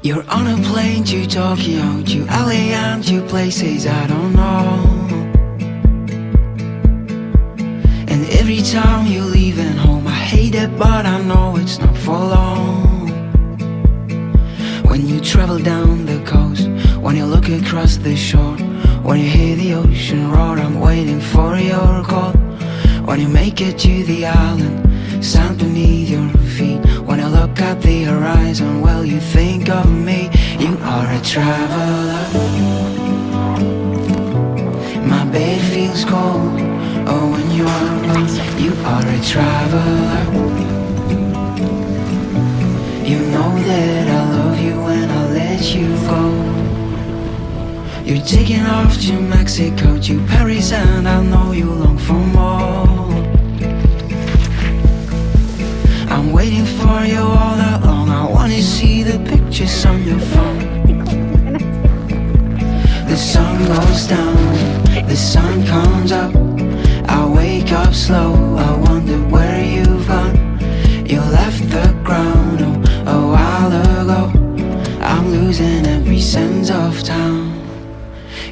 You're on a plane to Tokyo, to LA and to places I don't know. And every time you're leaving home, I hate it, but I know it's not for long. When you travel down the coast, when you look across the shore, when you hear the ocean roar, I'm waiting for your call. When you make it to the island, sand beneath your feet, when I look at the horizon, well, you think of me. You are a traveler. My bed feels cold, oh, when you're alone. You are a traveler. You know that I love you when I let you go. You're taking off to Mexico, to Paris, and I know you long for more. I'm waiting for you all that long. I wanna see the pictures on your phone. The sun goes down, the sun comes up. I wake up slow, I wonder where you've gone. You left the ground, oh, a while ago. I'm losing every sense of time.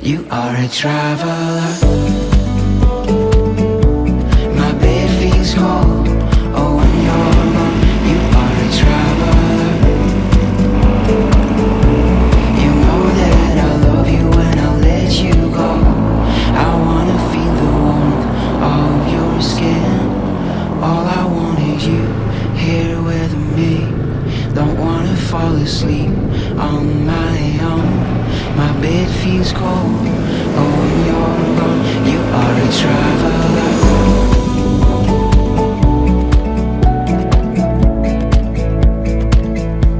You are a traveler. My bed feels cold, oh, when you're gone. You are a traveler. You know that I love you when I let you go. I wanna feel the warmth of your skin. All I want is you here with me. Don't wanna fall asleep on my own. My bed feels cold, oh, when you're gone. You are a traveler.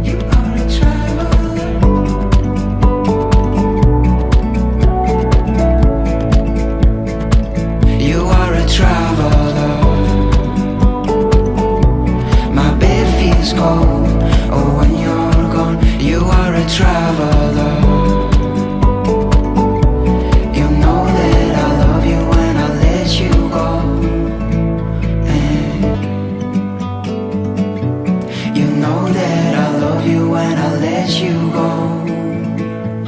You are a traveler. You are a traveler. My bed feels cold, oh, when you're gone. You are a traveler. When I let you go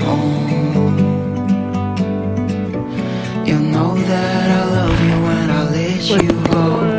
home, you know that I love you when I let you go.